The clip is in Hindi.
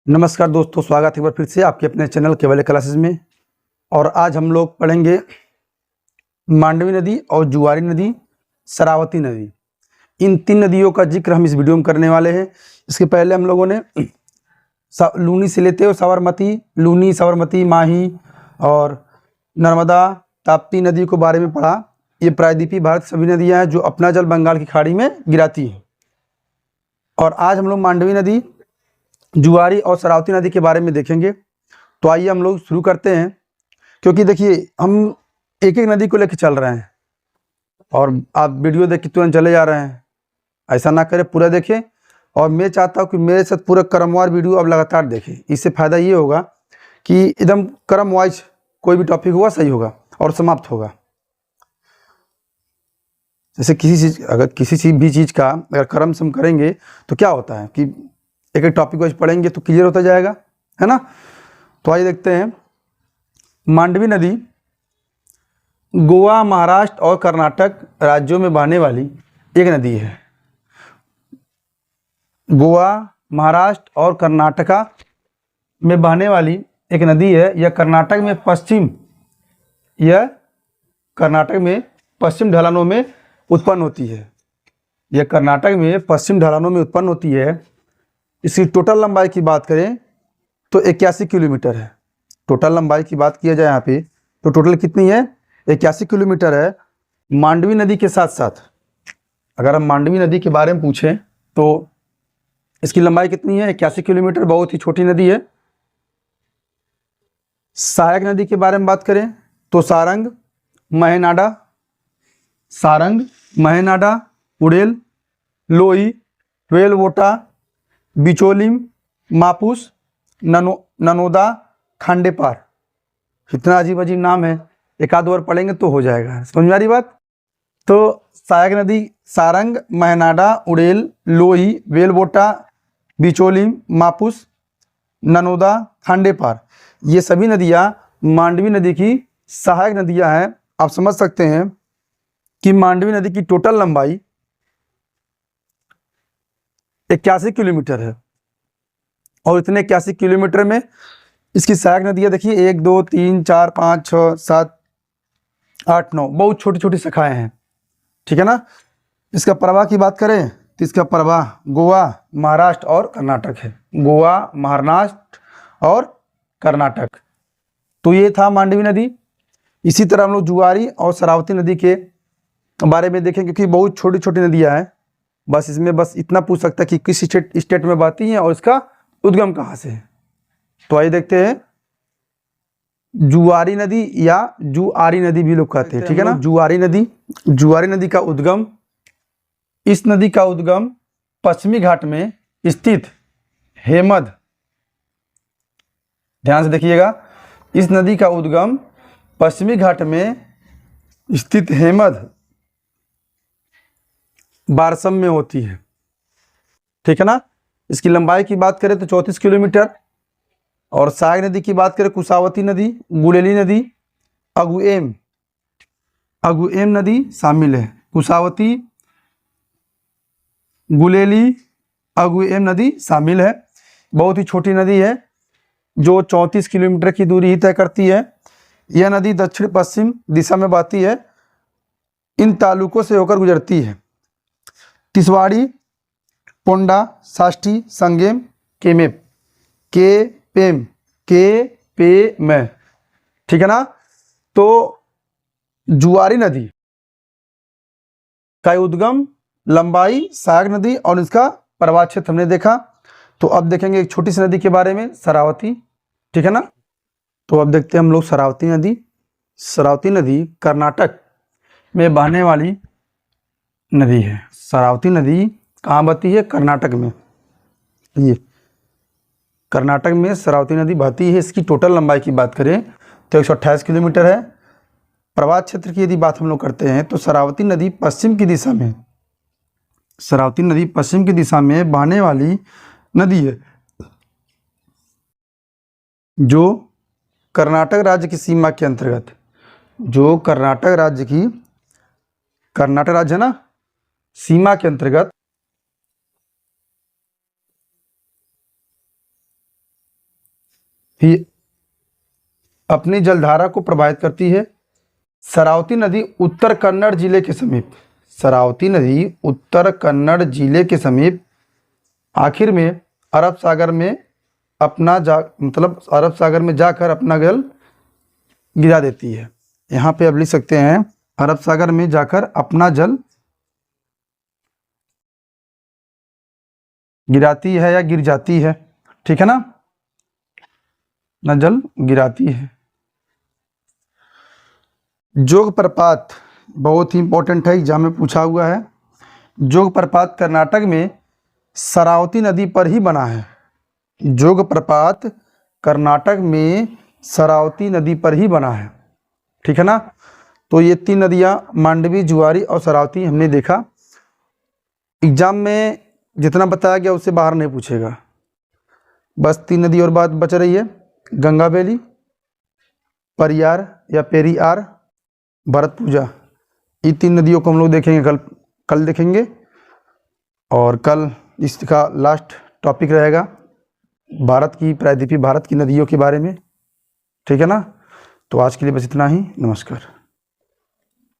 नमस्कार दोस्तों, स्वागत है एक बार फिर से आपके अपने चैनल केवल क्लासेस में। और आज हम लोग पढ़ेंगे मांडवी नदी और जुआरी नदी, शरावती नदी। इन तीन नदियों का जिक्र हम इस वीडियो में करने वाले हैं। इसके पहले हम लोगों ने लूनी से लेते हुए साबरमती, लूनी, साबरमती, माही और नर्मदा, ताप्ती नदी के बारे में पढ़ा। ये प्रायद्वीपीय भारत सभी नदियाँ हैं जो अपना जल बंगाल की खाड़ी में गिराती हैं। और आज हम लोग मांडवी नदी, जुआरी और शरावती नदी के बारे में देखेंगे। तो आइए हम लोग शुरू करते हैं, क्योंकि देखिए हम एक एक नदी को लेकर चल रहे हैं और आप वीडियो देख के तुरंत चले जा रहे हैं। ऐसा ना करें, पूरा देखें। और मैं चाहता हूँ कि मेरे साथ पूरा क्रमवार वीडियो अब लगातार देखें। इससे फ़ायदा ये होगा कि एकदम क्रम वाइज कोई भी टॉपिक होगा सही होगा और समाप्त होगा। जैसे किसी भी चीज़ का अगर क्रम से हम करेंगे तो क्या होता है कि एक एक टॉपिक वाइज पढ़ेंगे तो क्लियर होता जाएगा, है ना। तो आइए देखते हैं। मांडवी नदी गोवा, महाराष्ट्र और कर्नाटक राज्यों में बहने वाली एक नदी है। गोवा, महाराष्ट्र और कर्नाटका में बहने वाली एक नदी है। यह कर्नाटक में पश्चिम ढलानों में उत्पन्न होती है। यह कर्नाटक में पश्चिम ढलानों में उत्पन्न होती है। इसकी टोटल लंबाई की बात करें तो 81 किलोमीटर है। टोटल लंबाई की बात किया जाए यहाँ पे तो टोटल कितनी है? 81 किलोमीटर है। मांडवी नदी के साथ साथ अगर हम मांडवी नदी के बारे में पूछें तो इसकी लंबाई कितनी है? 81 किलोमीटर, बहुत ही छोटी नदी है। सहायक नदी के बारे में बात करें तो सारंग, महनाडा, उड़ेल, लोई, वेलवोटा, बिचोलिम, मापुस, ननोदा, खांडेपार। इतना अजीब अजीब नाम है, एक आध बार पढ़ेंगे तो हो जाएगा। समझ में आ रही बात? तो सहायक नदी सारंग, महनाडा, उड़ेल, लोही, वेलवोटा, बिचोलिम, मापुस, ननोदा, खांडेपार, ये सभी नदियाँ मांडवी नदी की सहायक नदियाँ हैं। आप समझ सकते हैं कि मांडवी नदी की टोटल लंबाई 81 किलोमीटर है। और इतने 81 किलोमीटर में इसकी सहायक नदियाँ देखिए 1, 2, 3, 4, 5, 6, 7, 8, 9 बहुत छोटी छोटी शाखाएँ हैं, ठीक है ना। इसका प्रवाह की बात करें तो इसका प्रवाह गोवा, महाराष्ट्र और कर्नाटक है। गोवा, महाराष्ट्र और कर्नाटक। तो ये था मांडवी नदी। इसी तरह हम लोग जुआरी और शरावती नदी के बारे में देखें, क्योंकि बहुत छोटी छोटी नदियाँ हैं। बस इसमें इतना पूछ सकता है कि किस स्टेट में बहती हैं और इसका उद्गम कहाँ से है। तो आइए देखते हैं। जुआरी नदी या जुआरी नदी भी लोग कहते हैं, ठीक है ना। जुआरी नदी का उद्गम, इस नदी का उद्गम पश्चिमी घाट में स्थित हेमद, ध्यान से देखिएगा, इस नदी का उद्गम पश्चिमी घाट में स्थित हेमद बारसम में होती है, ठीक है ना। इसकी लंबाई की बात करें तो 34 किलोमीटर। और सहायक नदी की बात करें कुशावती नदी, गुलेली नदी, अगुएम नदी शामिल है। कुशावती, गुलेली, अगुएम नदी शामिल है। बहुत ही छोटी नदी है जो 34 किलोमीटर की दूरी ही तय करती है। यह नदी दक्षिण पश्चिम दिशा में बहती है। इन तालुकों से होकर गुजरती है तिसवाड़ी, पोंडा, साष्टी, संगेम, केपेम, ठीक है ना। तो जुआरी नदी का उद्गम, लंबाई, सहायक नदी और इसका प्रवाह क्षेत्र हमने देखा। तो अब देखेंगे एक छोटी सी नदी के बारे में, शरावती, ठीक है ना। तो अब देखते हैं हम लोग शरावती नदी। शरावती नदी कर्नाटक में बहने वाली नदी है। शरावती नदी कहाँ बहती है? कर्नाटक में। ये कर्नाटक में शरावती नदी बहती है। इसकी टोटल लंबाई की बात करें तो 128 किलोमीटर है। प्रवाह क्षेत्र की यदि बात हम लोग करते हैं तो शरावती नदी पश्चिम की दिशा में बहने वाली नदी है जो कर्नाटक राज्य की सीमा के अंतर्गत, कर्नाटक राज्य है ना, सीमा के अंतर्गत ही अपनी जलधारा को प्रवाहित करती है। शरावती नदी उत्तर कन्नड़ जिले के समीप, शरावती नदी उत्तर कन्नड़ जिले के समीप आखिर में अरब सागर में अरब सागर में जाकर अपना जल गिरा देती है। यहाँ पे अब लिख सकते हैं अरब सागर में जाकर अपना जल गिराती है या गिर जाती है, ठीक है ना, जल गिराती है। जोग प्रपात बहुत ही इंपॉर्टेंट है, एग्जाम में पूछा हुआ है। जोग प्रपात कर्नाटक में शरावती नदी पर ही बना है। जोग प्रपात कर्नाटक में शरावती नदी पर ही बना है, ठीक है ना। तो ये 3 नदियाँ मांडवी, जुआरी और शरावती हमने देखा। एग्जाम में जितना बताया गया उससे बाहर नहीं पूछेगा। बस 3 नदी और बात बच रही है, गंगा बैली, परियार या पेरियार, भरतपुजा। ये 3 नदियों को हम लोग देखेंगे कल देखेंगे। और कल इसका लास्ट टॉपिक रहेगा भारत की, प्रायद्वीपीय भारत की नदियों के बारे में, ठीक है ना। तो आज के लिए बस इतना ही, नमस्कार।